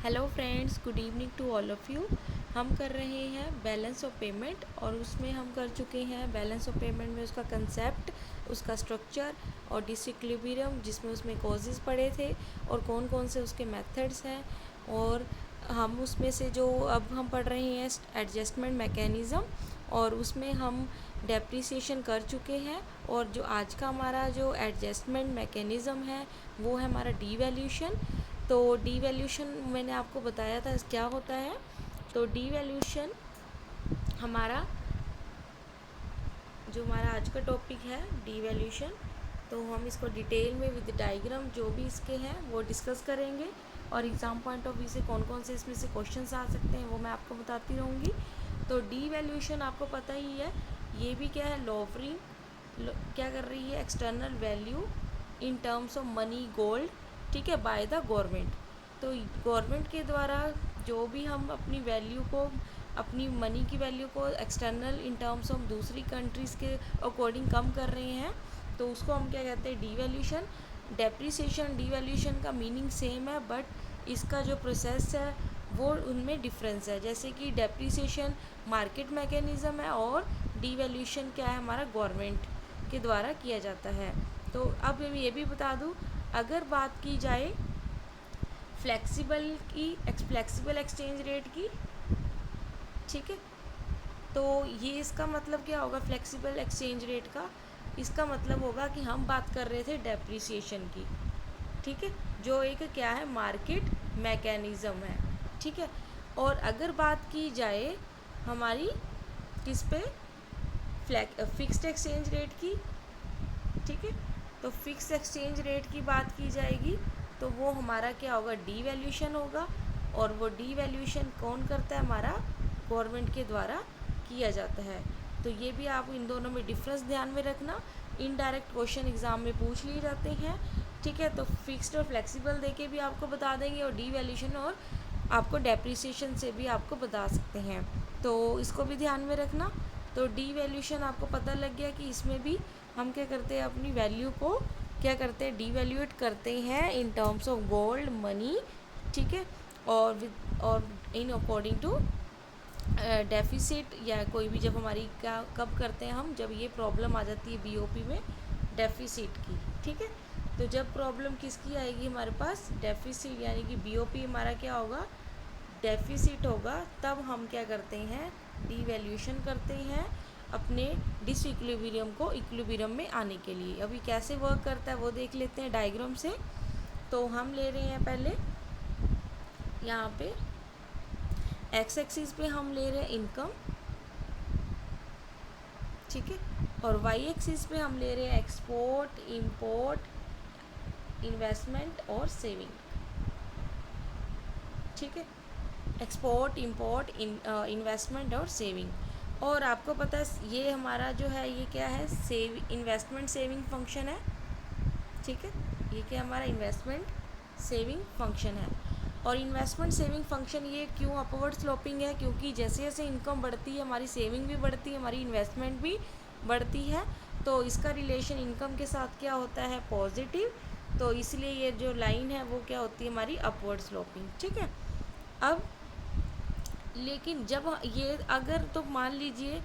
Hello friends, good evening to all of you. हम कर रहे हैं बैलेंस ऑफ पेमेंट और उसमें हम कर चुके हैं बैलेंस ऑफ पेमेंट में उसका कंसेप्ट, उसका स्ट्रक्चर और डिसइक्विलिब्रियम जिसमें उसमें कॉजेज़ पढ़े थे और कौन कौन से उसके मेथड्स हैं। और हम उसमें से जो अब हम पढ़ रहे हैं एडजस्टमेंट मैकेनिज़्म और उसमें हम डेप्रिसिएशन कर चुके हैं। और जो आज का हमारा जो एडजस्टमेंट मैकेनिज़्म है वो है हमारा डीवैल्यूशन। तो डीवैल्यूशन मैंने आपको बताया था क्या होता है। तो डीवैल्यूशन हमारा जो हमारा आज का टॉपिक है डीवैल्यूशन, तो हम इसको डिटेल में विद डायग्राम जो भी इसके हैं वो डिस्कस करेंगे और एग्ज़ाम पॉइंट ऑफ व्यू से कौन कौन से इसमें से क्वेश्चंस आ सकते हैं वो मैं आपको बताती रहूँगी। तो डीवैल्यूशन आपको पता ही है, ये भी क्या है, लॉवरिंग क्या कर रही है, external value in terms of money gold, ठीक है, बाय द गवर्नमेंट। तो गवर्नमेंट के द्वारा जो भी हम अपनी वैल्यू को, अपनी मनी की वैल्यू को एक्सटर्नल इन टर्म्स ऑफ दूसरी कंट्रीज़ के अकॉर्डिंग कम कर रहे हैं, तो उसको हम क्या कहते हैं, डीवैल्यूशन। डेप्रिसिएशन डीवैल्यूशन का मीनिंग सेम है बट इसका जो प्रोसेस है वो उनमें डिफरेंस है। जैसे कि डेप्रिसिएशन मार्केट मैकेनिज़्म है और डीवैल्यूशन क्या है, हमारा गवर्नमेंट के द्वारा किया जाता है। तो अब मैं ये भी बता दूँ, अगर बात की जाए फ्लेक्सिबल एक्सचेंज रेट की, ठीक है, तो ये इसका मतलब क्या होगा फ्लेक्सिबल एक्सचेंज रेट का, इसका मतलब होगा कि हम बात कर रहे थे डेप्रिसिएशन की, ठीक है, जो एक क्या है मार्केट मैकेनिज़्म है, ठीक है। और अगर बात की जाए हमारी किस पे, फिक्स्ड एक्सचेंज रेट की, ठीक है, तो फिक्स एक्सचेंज रेट की बात की जाएगी तो वो हमारा क्या होगा, डीवैल्यूशन होगा। और वो डीवैल्यूशन कौन करता है, हमारा गवर्नमेंट के द्वारा किया जाता है। तो ये भी आप इन दोनों में डिफरेंस ध्यान में रखना, इनडायरेक्ट क्वेश्चन एग्जाम में पूछ लिए जाते हैं, ठीक है। तो फिक्स्ड और फ्लेक्सिबल देके भी आपको बता देंगे और डीवैल्यूशन और आपको डेप्रिसिएशन से भी आपको बता सकते हैं, तो इसको भी ध्यान में रखना। तो डीवैल्यूशन आपको पता लग गया कि इसमें भी हम क्या करते हैं, अपनी वैल्यू को क्या करते हैं, डीवैल्यूएट करते हैं in terms of gold money, ठीक है, और इन अकॉर्डिंग टू डेफिसिट, या कोई भी जब हमारी क्या कब करते हैं हम, जब ये प्रॉब्लम आ जाती है बीओपी में डेफिसिट की, ठीक है। तो जब प्रॉब्लम किसकी आएगी हमारे पास, डेफिसिट, यानी कि बीओपी हमारा क्या होगा, डेफिसिट होगा, तब हम क्या करते हैं, डीवैल्यूशन करते हैं अपने डिसइक्विलिब्रियम को इक्विलिब्रियम में आने के लिए। अभी कैसे वर्क करता है वो देख लेते हैं डायग्राम से। तो हम ले रहे हैं पहले यहाँ पे एक्स एक्सिस पे हम ले रहे हैं इनकम, ठीक है, और वाई एक्सिस पे हम ले रहे हैं एक्सपोर्ट, इंपोर्ट, इन्वेस्टमेंट और सेविंग, ठीक है, एक्सपोर्ट, इंपोर्ट, इन्वेस्टमेंट और सेविंग। और आपको पता है ये हमारा जो है ये क्या है, इन्वेस्टमेंट सेविंग फंक्शन है, ठीक है, ये क्या हमारा इन्वेस्टमेंट सेविंग फंक्शन है। और इन्वेस्टमेंट सेविंग फंक्शन ये क्यों अपवर्ड स्लोपिंग है, क्योंकि जैसे जैसे इनकम बढ़ती है हमारी सेविंग भी बढ़ती है, हमारी इन्वेस्टमेंट भी बढ़ती है, तो इसका रिलेशन इनकम के साथ क्या होता है, पॉजिटिव। तो इसलिए ये जो लाइन है वो क्या होती है, हमारी अपवर्ड स्लोपिंग, ठीक है। अब लेकिन जब ये अगर तो मान लीजिए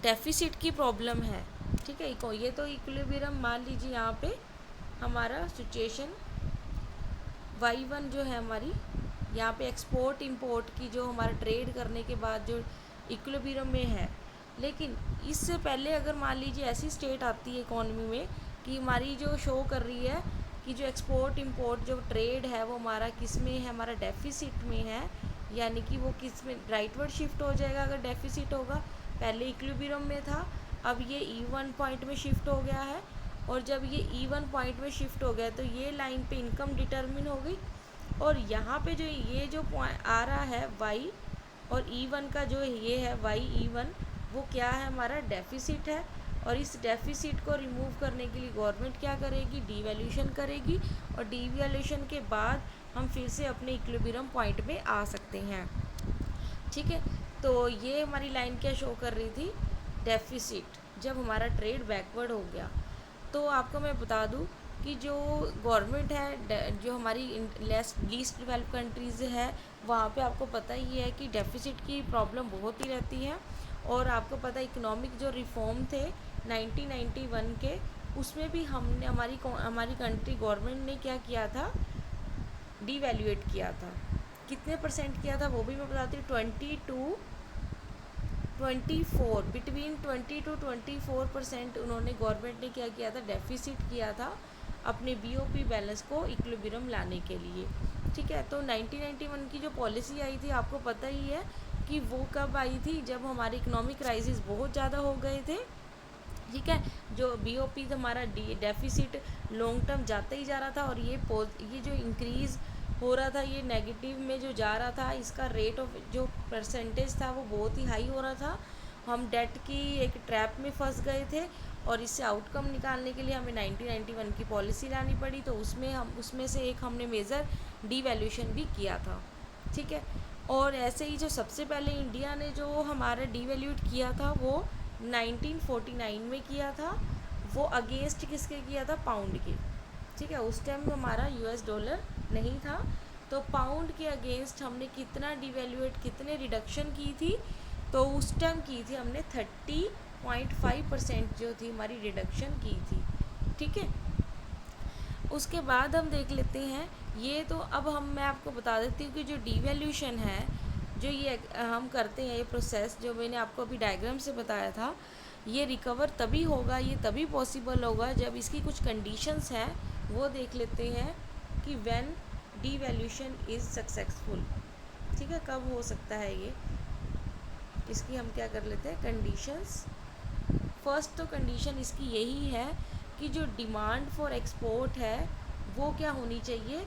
डेफिसिट की प्रॉब्लम है, ठीक है, ये तो इक्विलिब्रियम मान लीजिए यहाँ पे हमारा सिचुएशन y1 जो है हमारी, यहाँ पे एक्सपोर्ट इंपोर्ट की जो हमारा ट्रेड करने के बाद जो इक्विलिब्रियम में है, लेकिन इससे पहले अगर मान लीजिए ऐसी स्टेट आती है इकोनॉमी में कि हमारी जो शो कर रही है कि जो एक्सपोर्ट इंपोर्ट जो ट्रेड है वो हमारा किस में है, हमारा डेफिसिट में है, यानी कि वो किस में राइटवर्ड शिफ्ट हो जाएगा अगर डेफिसिट होगा। पहले इक्विलिब्रियम में था, अब ये E1 पॉइंट में शिफ्ट हो गया है, और जब ये E1 पॉइंट में शिफ्ट हो गया तो ये लाइन पे इनकम डिटरमिन हो गई, और यहाँ पे जो ये जो पॉइंट आ रहा है y, और E1 का जो ये है y E1, वो क्या है, हमारा डेफिसिट है। और इस डेफिसिट को रिमूव करने के लिए गवर्नमेंट क्या करेगी, डीवैल्यूशन करेगी, और डीवैल्यूशन के बाद हम फिर से अपने इक्विलिब्रियम पॉइंट में आ सकते हैं, ठीक है। तो ये हमारी लाइन क्या शो कर रही थी, डेफिसिट, जब हमारा ट्रेड बैकवर्ड हो गया। तो आपको मैं बता दूं कि जो गवर्नमेंट है, जो हमारी लीस्ट डेवलप कंट्रीज़ है, वहाँ पे आपको पता ही है कि डेफिसिट की प्रॉब्लम बहुत ही रहती है। और आपको पता है इकोनॉमिक जो रिफॉर्म थे 1991 के, उसमें भी हमने हमारी कंट्री गवर्नमेंट ने क्या किया था, डीवैल्यूएट किया था। कितने परसेंट किया था वो भी मैं बताती हूँ, 24 बिटवीन 20 to 24% उन्होंने गवर्नमेंट ने क्या किया था, डेफिसिट किया था अपने बीओपी बैलेंस को इक्विलिब्रियम लाने के लिए। ठीक है, तो 1991 की जो पॉलिसी आई थी आपको पता ही है कि वो कब आई थी, जब हमारे इकोनॉमिक क्राइसिस बहुत ज़्यादा हो गए थे। ठीक है, जो बीओपी हमारा डेफिसिट लॉन्ग टर्म जाता ही जा रहा था, और ये जो इंक्रीज़ हो रहा था, ये नेगेटिव में जो जा रहा था, इसका रेट ऑफ जो परसेंटेज था वो बहुत ही हाई हो रहा था। हम डेट की एक ट्रैप में फंस गए थे, और इससे आउटकम निकालने के लिए हमें 1991 की पॉलिसी लानी पड़ी। तो उसमें से एक हमने मेजर डीवैल्यूएशन भी किया था। ठीक है, और ऐसे ही जो सबसे पहले इंडिया ने जो हमारा डीवैल्यूट किया था वो 1949 में किया था। वो अगेंस्ट किसके किया था, पाउंड के। ठीक है, उस टाइम हमारा यूएस डॉलर नहीं था, तो पाउंड के अगेंस्ट हमने कितना डिवैल्यूएट, कितने रिडक्शन की थी, तो उस टाइम की थी हमने 30.5% जो थी हमारी रिडक्शन की थी। ठीक है, उसके बाद हम देख लेते हैं, ये तो अब मैं आपको बता देती हूँ कि जो डीवैल्यूशन है, जो ये हम करते हैं, ये प्रोसेस जो मैंने आपको अभी डायग्राम से बताया था, ये रिकवर तभी होगा, ये तभी पॉसिबल होगा जब इसकी कुछ कंडीशंस हैं, वो देख लेते हैं कि व्हेन डीवैल्यूशन इज़ सक्सेसफुल। ठीक है, कब हो सकता है ये, इसकी हम क्या कर लेते हैं कंडीशंस। फर्स्ट तो कंडीशन इसकी यही है कि जो डिमांड फॉर एक्सपोर्ट है वो क्या होनी चाहिए,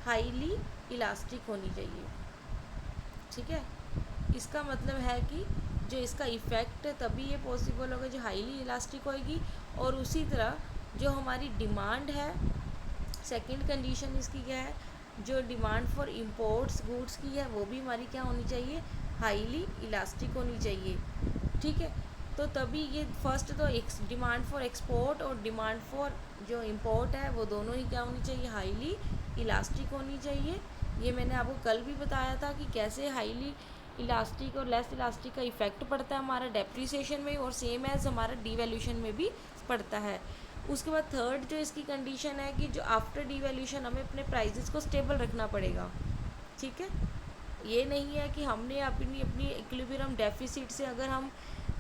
हाईली इलास्टिक होनी चाहिए। ठीक है, इसका मतलब है कि जो इसका इफ़ेक्ट है तभी ये पॉसिबल होगा जो हाईली इलास्टिक होएगी। और उसी तरह जो हमारी डिमांड है, सेकंड कंडीशन इसकी क्या है, जो डिमांड फॉर इम्पोर्ट्स गुड्स की है वो भी हमारी क्या होनी चाहिए, हाईली इलास्टिक होनी चाहिए। ठीक है, तो तभी ये फर्स्ट तो डिमांड फॉर एक्सपोर्ट और डिमांड फॉर जो इम्पोर्ट है वो दोनों ही क्या होनी चाहिए, हाईली इलास्टिक होनी चाहिए। ये मैंने आपको कल भी बताया था कि कैसे हाईली इलास्टिक और लेस इलास्टिक का इफेक्ट पड़ता है हमारा डेप्रिसिएशन में, और सेम एज हमारा डीवैल्यूशन में भी पड़ता है। उसके बाद थर्ड जो इसकी कंडीशन है कि जो आफ्टर डीवैल्यूशन हमें अपने प्राइजेस को स्टेबल रखना पड़ेगा। ठीक है, ये नहीं है कि हमने अपनी अपनी इक्विलिब्रियम डेफिसिट से अगर हम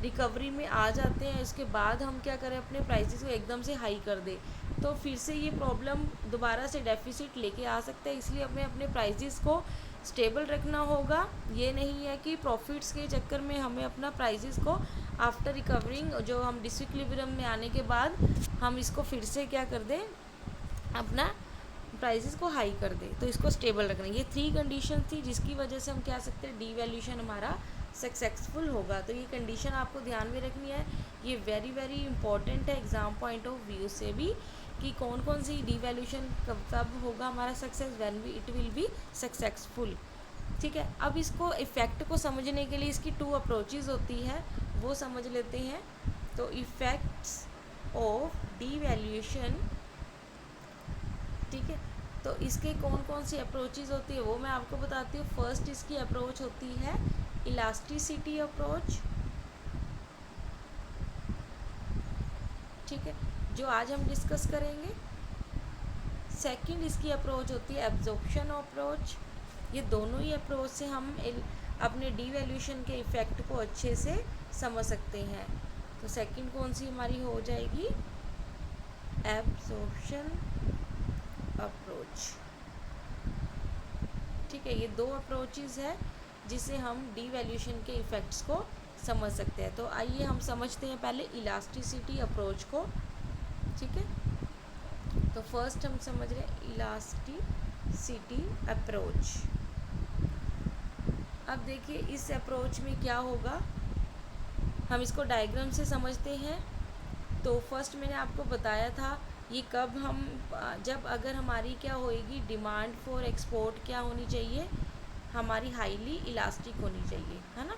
रिकवरी में आ जाते हैं, इसके बाद हम क्या करें, अपने प्राइसेस को एकदम से हाई कर दें, तो फिर से ये प्रॉब्लम दोबारा से डेफिसिट लेके आ सकता है। इसलिए हमें अपने प्राइसेस को स्टेबल रखना होगा। ये नहीं है कि प्रॉफिट्स के चक्कर में हमें अपना प्राइसेस को आफ्टर रिकवरिंग, जो हम डिसइक्विलिब्रियम में आने के बाद हम इसको फिर से क्या कर दें, अपना प्राइसेस को हाई कर दे। तो इसको स्टेबल रखना, ये 3 कंडीशन थी जिसकी वजह से हम कह सकते हैं डीवैल्यूशन हमारा सक्सेसफुल होगा। तो ये कंडीशन आपको ध्यान में रखनी है, ये वेरी वेरी इंपॉर्टेंट है एग्ज़ाम पॉइंट ऑफ व्यू से भी, कि कौन कौन सी डीवैल्यूशन कब होगा हमारा success, when we it will be successful. ठीक है, अब इसको इफ़ेक्ट को समझने के लिए इसकी 2 अप्रोचेज़ होती है, वो समझ लेते हैं। तो इफ़ेक्ट्स ऑफ डीवैल्यूएशन, ठीक है, तो इसके कौन कौन सी अप्रोचेज़ होती है वो मैं आपको बताती हूँ। फर्स्ट इसकी अप्रोच होती है इलास्टिसिटी अप्रोच। ठीक है, जो आज हम डिस्कस करेंगे। सेकंड इसकी अप्रोच होती है एब्जॉर्प्शन अप्रोच। ये दोनों ही अप्रोच से हम अपने डीवैल्यूएशन के इफ़ेक्ट को अच्छे से समझ सकते हैं। तो सेकंड कौन सी हमारी हो जाएगी, एब्जॉर्प्शन अप्रोच। ठीक है, ये 2 अप्रोचेज़ है जिसे हम डीवैल्यूएशन के इफ़ेक्ट्स को समझ सकते हैं। तो आइए हम समझते हैं पहले इलास्टिसिटी अप्रोच को। ठीक है, तो फर्स्ट हम समझ रहे हैं इलास्टिसिटी अप्रोच। अब देखिए इस अप्रोच में क्या होगा, हम इसको डायग्राम से समझते हैं। तो फर्स्ट मैंने आपको बताया था ये कब हम, जब अगर हमारी क्या होएगी, डिमांड फॉर एक्सपोर्ट क्या होनी चाहिए, हमारी हाईली इलास्टिक होनी चाहिए, है ना।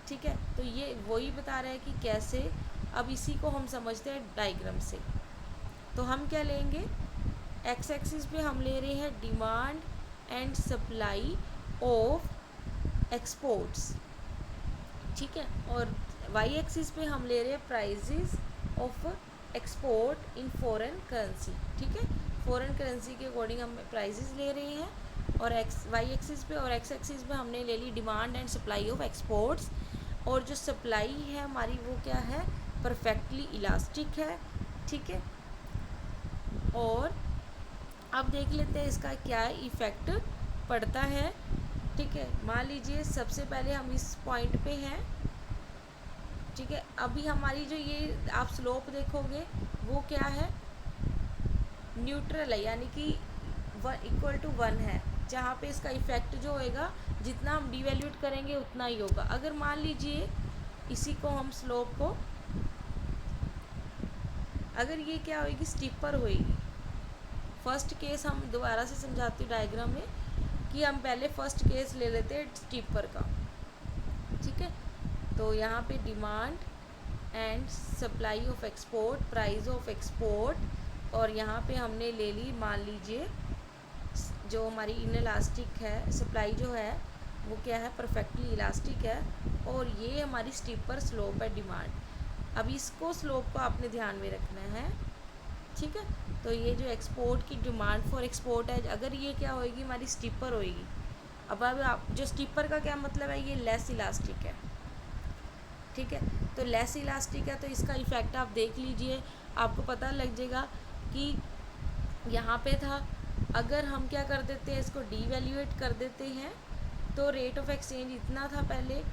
ठीक है, तो ये वही बता रहा है कि कैसे। अब इसी को हम समझते हैं डायग्राम से। तो हम क्या लेंगे, एक्स एक्सिस पे हम ले रहे हैं demand and supply of exports, ठीक है, और वाई एक्सिस पे हम ले रहे हैं prices of export in foreign currency, ठीक है, फॉरेन करेंसी के अकॉर्डिंग हम प्राइजेस ले रहे हैं, और एक्स वाई एक्सिस पे और एक्स एक्सिस पे हमने ले ली demand and supply of exports, और जो सप्लाई है हमारी वो क्या है, परफेक्टली इलास्टिक है, ठीक है। और अब देख लेते हैं इसका क्या इफ़ेक्ट पड़ता है, ठीक है। मान लीजिए सबसे पहले हम इस पॉइंट पे हैं, ठीक है, अभी हमारी जो ये आप स्लोप देखोगे वो क्या है, न्यूट्रल है, यानी कि इक्वल टू 1 है, जहाँ पे इसका इफ़ेक्ट जो होएगा जितना हम डिवैल्यूट करेंगे उतना ही होगा। अगर मान लीजिए इसी को हम स्लोप को, अगर ये क्या होएगी, स्टिपर होएगी, फर्स्ट केस हम दोबारा से समझाती हूँ डायग्राम में, कि हम पहले फर्स्ट केस ले लेते हैं स्टिपर का, ठीक है। तो यहाँ पे demand and supply of export, price of export, और यहाँ पे हमने ले ली, मान लीजिए जो हमारी इनइलास्टिक है, सप्लाई जो है वो क्या है, परफेक्टली इलास्टिक है, और ये हमारी स्टिपर स्लोप है डिमांड। अब इसको स्लोप को आपने ध्यान में रखना है, ठीक है। तो ये जो एक्सपोर्ट की डिमांड फॉर एक्सपोर्ट है, अगर ये क्या होएगी, हमारी स्टिपर होएगी। अब आप जो स्टिपर का क्या मतलब है, ये लेस इलास्टिक है, ठीक है। तो लेस इलास्टिक है तो इसका इफ़ेक्ट आप देख लीजिए, आपको पता लग जाएगा कि यहाँ पे था, अगर हम क्या कर देते हैं, इसको डीवैल्यूएट कर देते हैं, तो रेट ऑफ एक्सचेंज इतना था पहले,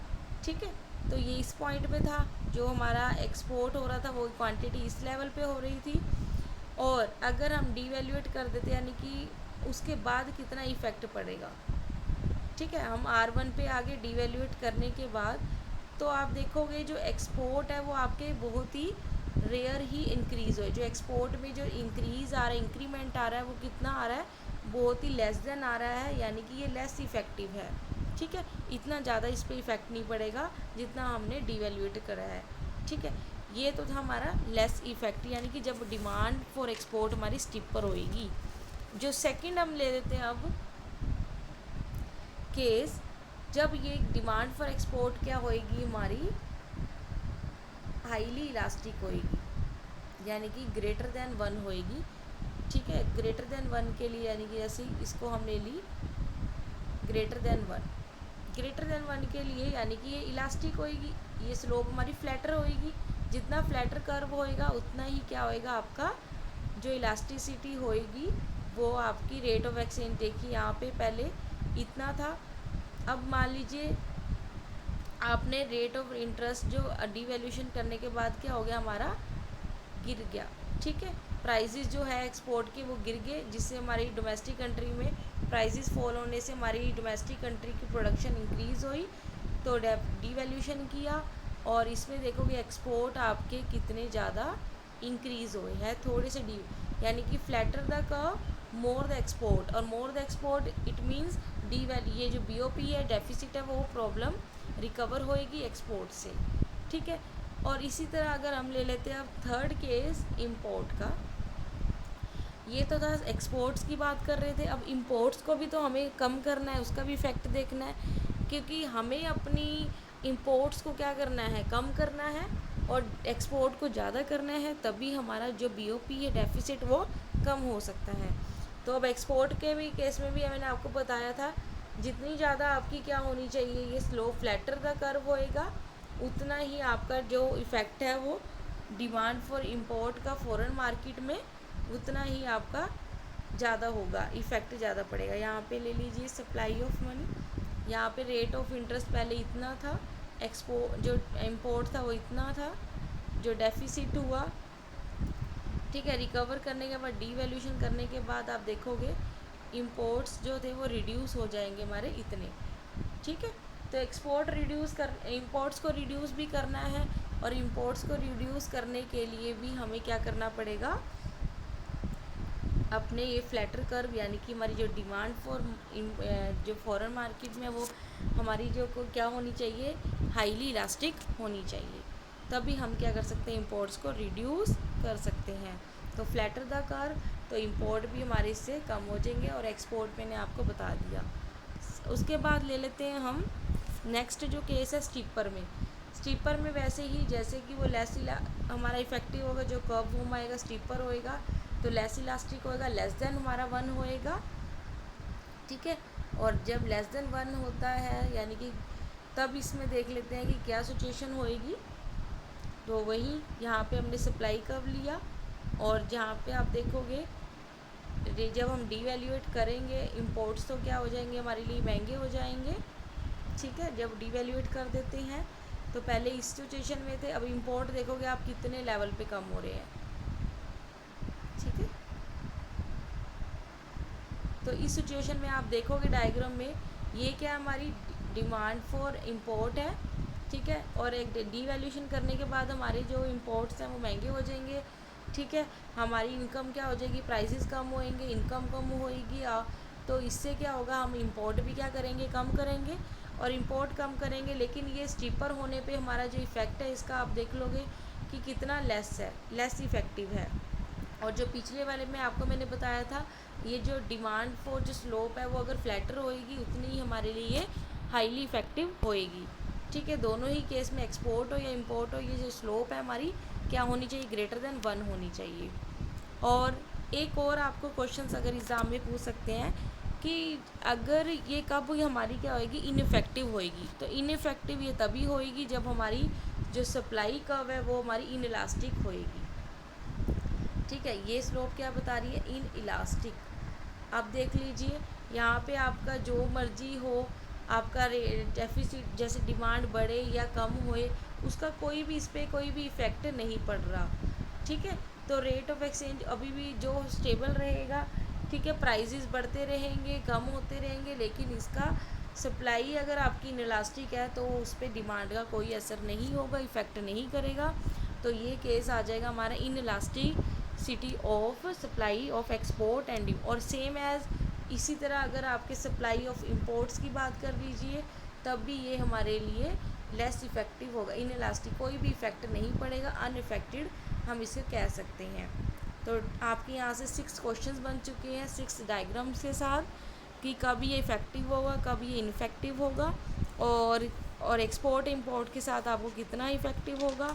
ठीक है। तो ये इस पॉइंट पे था, जो हमारा एक्सपोर्ट हो रहा था वो क्वांटिटी इस लेवल पे हो रही थी, और अगर हम डीवैल्यूएट कर देते यानी कि उसके बाद कितना इफ़ेक्ट पड़ेगा, ठीक है। हम R1 पे आगे डीवैल्यूएट करने के बाद, तो आप देखोगे जो एक्सपोर्ट है वो आपके बहुत ही रेयर ही इंक्रीज़ हो, जो एक्सपोर्ट में जो इंक्रीज़ आ रहा है, इंक्रीमेंट आ रहा है, वो कितना आ रहा है, बहुत ही लेस देन आ रहा है, यानी कि ये लेस इफ़ेक्टिव है, ठीक है। इतना ज़्यादा इस पर इफ़ेक्ट नहीं पड़ेगा जितना हमने डीवैल्यूएट करा है, ठीक है। ये तो था हमारा लेस इफ़ेक्ट, यानी कि जब डिमांड फॉर एक्सपोर्ट हमारी स्टिपर होएगी। जो सेकंड हम ले लेते हैं अब केस, जब ये डिमांड फॉर एक्सपोर्ट क्या होएगी, हमारी हाईली इलास्टिक होएगी, यानी कि ग्रेटर देन 1 होएगी, ठीक है। ग्रेटर देन 1 के लिए, यानी कि जैसे इसको हम ले ली ग्रेटर देन 1, ग्रेटर देन 1 के लिए यानी कि ये इलास्टिक होएगी, ये स्लोप हमारी फ्लैटर होएगी, जितना फ्लैटर कर्व होएगा उतना ही क्या होएगा, आपका जो इलास्टिसिटी होएगी वो आपकी रेट ऑफ एक्सचेंज, देखिए यहाँ पे पहले इतना था, अब मान लीजिए आपने रेट ऑफ इंटरेस्ट जो डिवैल्यूशन करने के बाद क्या हो गया, हमारा गिर गया, ठीक है। प्राइजेस जो है एक्सपोर्ट के वो गिर गए, जिससे हमारी डोमेस्टिक कंट्री में प्राइजेस फॉल होने से हमारी डोमेस्टिक कंट्री की प्रोडक्शन इंक्रीज़ हुई, तो डिवैल्यूशन किया, और इसमें देखोगे एक्सपोर्ट आपके कितने ज़्यादा इंक्रीज़ हुए हैं, थोड़े से यानी कि flatter the curve more the export, और more the export it means ये जो BOP है, डेफिसिट है, वो प्रॉब्लम रिकवर होएगी एक्सपोर्ट से, ठीक है। और इसी तरह अगर हम ले लेते हैं अब थर्ड केस इंपोर्ट का, ये तो था एक्सपोर्ट्स की बात कर रहे थे, अब इंपोर्ट्स को भी तो हमें कम करना है, उसका भी इफ़ेक्ट देखना है, क्योंकि हमें अपनी इंपोर्ट्स को क्या करना है, कम करना है, और एक्सपोर्ट को ज़्यादा करना है, तभी हमारा जो BOP है डेफिसिट वो कम हो सकता है। तो अब एक्सपोर्ट के भी केस में भी मैंने आपको बताया था, जितनी ज़्यादा आपकी क्या होनी चाहिए, ये स्लो फ्लैटर द कर्व होएगा, उतना ही आपका जो इफ़ेक्ट है वो डिमांड फॉर इंपोर्ट का फॉरेन मार्केट में उतना ही आपका ज़्यादा होगा, इफ़ेक्ट ज़्यादा पड़ेगा। यहाँ पे ले लीजिए सप्लाई ऑफ मनी, यहाँ पे रेट ऑफ इंटरेस्ट पहले इतना था, जो इंपोर्ट था वो इतना था, जो डेफिसिट हुआ, ठीक है, रिकवर करने के बाद डीवैल्यूशन करने के बाद आप देखोगे इंपोर्ट्स जो थे वो रिड्यूस हो जाएंगे हमारे इतने, ठीक है। तो इंपोर्ट्स को रिड्यूस भी करना है, और इंपोर्ट्स को रिड्यूस करने के लिए भी हमें क्या करना पड़ेगा, अपने ये फ्लैटर कर्व, यानी कि हमारी जो डिमांड फॉर जो फॉरेन मार्केट में वो हमारी जो क्या होनी चाहिए, हाईली इलास्टिक होनी चाहिए, तभी हम क्या कर सकते हैं, इंपोर्ट्स को रिड्यूस कर सकते हैं। तो फ्लैटर द कर्व, तो इंपोर्ट भी हमारे इससे कम हो जाएंगे और एक्सपोर्ट मैंने आपको बता दिया। उसके बाद ले लेते हैं हम नेक्स्ट जो केस है स्टीपर में। स्टीपर में वैसे ही जैसे कि वो लेस हमारा इफेक्टिव होगा, जो कर्व फॉर्म आएगा स्टीपर होएगा तो लेस इलास्टिक होएगा, लेस देन हमारा 1 होएगा, ठीक है। और जब लेस देन 1 होता है यानी कि तब इसमें देख लेते हैं कि क्या सिचुएशन होएगी। तो वही यहाँ पे हमने सप्लाई कर्व लिया और जहाँ पे आप देखोगे जब हम डीवैल्यूएट करेंगे इंपोर्ट्स तो क्या हो जाएंगे, हमारे लिए महंगे हो जाएंगे, ठीक है। जब डीवैल्यूएट कर देते हैं तो पहले इस सिचुएशन में थे, अब इंपोर्ट देखोगे आप कितने लेवल पे कम हो रहे हैं, ठीक है। तो इस सिचुएशन में आप देखोगे डायग्राम में ये क्या हमारी डिमांड फॉर इंपोर्ट है, ठीक है। और एक डीवैल्यूएशन करने के बाद हमारे जो इंपोर्ट्स हैं वो महंगे हो जाएंगे, ठीक है। हमारी इनकम क्या हो जाएगी, प्राइसेस कम होएंगे, इनकम कम होएगी। तो इससे क्या होगा, हम इंपोर्ट भी क्या करेंगे, कम करेंगे और इंपोर्ट कम करेंगे। लेकिन ये स्टीपर होने पे हमारा जो इफ़ेक्ट है इसका आप देख लोगे कि कितना लेस है, लेस इफ़ेक्टिव है। और जो पिछले वाले में आपको मैंने बताया था ये जो डिमांड फॉर जो स्लोप है वो अगर फ्लैटर होएगी उतनी ही हमारे लिए हाईली इफ़ेक्टिव होएगी, ठीक है। दोनों ही केस में एक्सपोर्ट हो या इंपोर्ट हो ये जो स्लोप है हमारी क्या होनी चाहिए, ग्रेटर देन 1 होनी चाहिए। और एक और आपको क्वेश्चंस अगर एग्ज़ाम में पूछ सकते हैं कि अगर ये कब हुई हमारी क्या होएगी, इनइफेक्टिव होएगी। तो इनइफेक्टिव ये तभी होएगी जब हमारी जो सप्लाई कर्व है वो हमारी इन इलास्टिक होएगी, ठीक है। ये स्लोप क्या बता रही है, इन इलास्टिक। आप देख लीजिए यहाँ पे आपका जो मर्जी हो, आपका डेफिसिट जैसे डिमांड बढ़े या कम होए उसका कोई भी इस पर कोई भी इफ़ेक्ट नहीं पड़ रहा, ठीक है। तो रेट ऑफ एक्सचेंज अभी भी जो स्टेबल रहेगा, ठीक है। प्राइजेस बढ़ते रहेंगे, कम होते रहेंगे, लेकिन इसका सप्लाई अगर आपकी इनइलास्टिक है तो उस पर डिमांड का कोई असर नहीं होगा, इफ़ेक्ट नहीं करेगा। तो ये केस आ जाएगा हमारा inelasticity of supply of export and और सेम एज इसी तरह अगर आपके सप्लाई ऑफ इंपोर्ट्स की बात कर लीजिए तब भी ये हमारे लिए लेस इफ़ेक्टिव होगा, इनइलास्टिक कोई भी इफ़ेक्ट नहीं पड़ेगा, अनइफेक्टेड हम इसे कह सकते हैं। तो आपके यहाँ से 6 क्वेश्चंस बन चुके हैं 6 डायग्राम्स के साथ कि कब ये इफ़ेक्टिव होगा, कब ये इनफेक्टिव होगा और एक्सपोर्ट इंपोर्ट के साथ आपको कितना इफ़ेक्टिव होगा।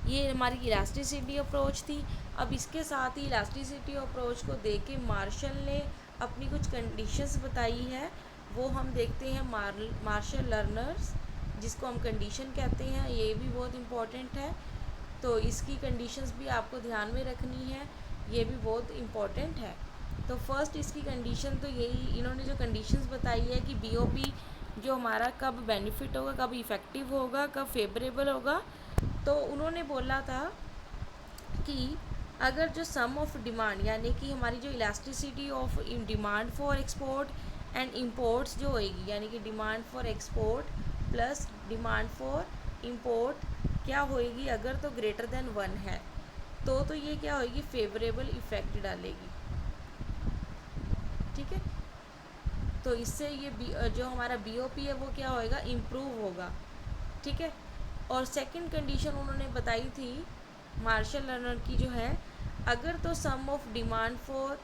ये हमारी इलास्टिसिटी अप्रोच थी। अब इसके साथ ही इलास्टिसिटी अप्रोच को देख के मार्शल ने अपनी कुछ कंडीशंस बताई है, वो हम देखते हैं। मार्शल लर्नर्स जिसको हम कंडीशन कहते हैं, ये भी बहुत इम्पॉर्टेंट है। तो इसकी कंडीशंस भी आपको ध्यान में रखनी है, ये भी बहुत इम्पॉर्टेंट है। तो फर्स्ट इसकी कंडीशन तो यही इन्होंने जो कंडीशंस बताई है कि बीओपी जो हमारा कब बेनिफिट होगा, कब इफ़ेक्टिव होगा, कब फेवरेबल होगा। तो उन्होंने बोला था कि अगर जो सम ऑफ डिमांड यानी कि हमारी जो elasticity of demand for export and imports जो होएगी यानी कि demand for export plus demand for import क्या होएगी अगर तो ग्रेटर देन 1 है तो ये क्या होएगी, फेवरेबल इफ़ेक्ट डालेगी, ठीक है। तो इससे ये जो हमारा बीओपी है वो क्या होएगा, इम्प्रूव होगा, ठीक है। और सेकंड कंडीशन उन्होंने बताई थी मार्शल लर्नर की जो है, अगर तो सम ऑफ डिमांड फॉर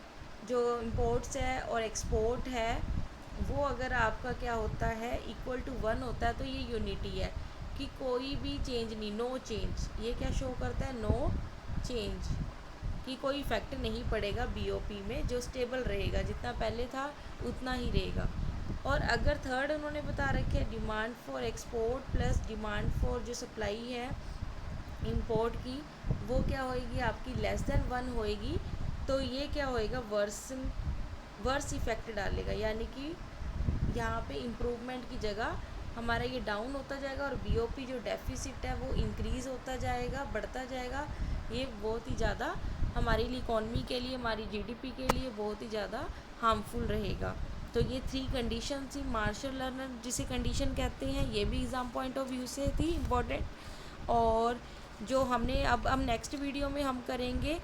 जो इंपोर्ट्स है और एक्सपोर्ट है वो अगर आपका क्या होता है इक्वल टू 1 होता है तो ये यूनिटी है कि कोई भी चेंज नहीं, नो चेंज। ये क्या शो करता है, नो चेंज, कि कोई इफेक्ट नहीं पड़ेगा बीओपी में, जो स्टेबल रहेगा जितना पहले था उतना ही रहेगा। और अगर थर्ड उन्होंने बता रखे है demand for export plus demand for जो सप्लाई है इंपोर्ट की वो क्या होएगी आपकी लेस देन 1 होएगी, तो ये क्या होएगा, वर्स इफेक्ट डालेगा, यानी कि यहाँ पे इम्प्रूवमेंट की जगह हमारा ये डाउन होता जाएगा और बीओपी जो डेफिसिट है वो इंक्रीज़ होता जाएगा, बढ़ता जाएगा। ये बहुत ही ज़्यादा हमारे लिए इकॉनमी के लिए, हमारी जीडीपी के लिए बहुत ही ज़्यादा हार्मफुल रहेगा। तो ये 3 कंडीशन थी, मार्शल लर्नर जिसे कंडीशन कहते हैं, ये भी एग्ज़ाम पॉइंट ऑफ व्यू से थी इम्पॉर्टेंट। और जो हमने अब हम नेक्स्ट वीडियो में हम करेंगे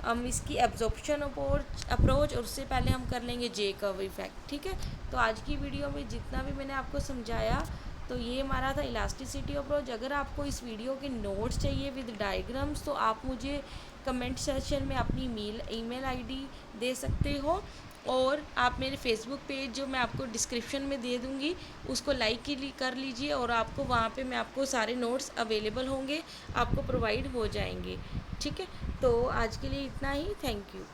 हम इसकी एब्जॉर्प्शन अप्रोच और उससे पहले हम कर लेंगे जे कर्व इफेक्ट, ठीक है। तो आज की वीडियो में जितना भी मैंने आपको समझाया तो ये हमारा था इलास्टिसिटी अप्रोच। अगर आपको इस वीडियो के नोट्स चाहिए विद डायग्राम्स तो आप मुझे कमेंट सेक्शन में अपनी ईमेल आईडी दे सकते हो, और आप मेरे फेसबुक पेज जो मैं आपको डिस्क्रिप्शन में दे दूँगी उसको लाइक कर लीजिए, और आपको वहाँ पे मैं आपको सारे नोट्स अवेलेबल होंगे, आपको प्रोवाइड हो जाएंगे। ठीक है, तो आज के लिए इतना ही। Thank you.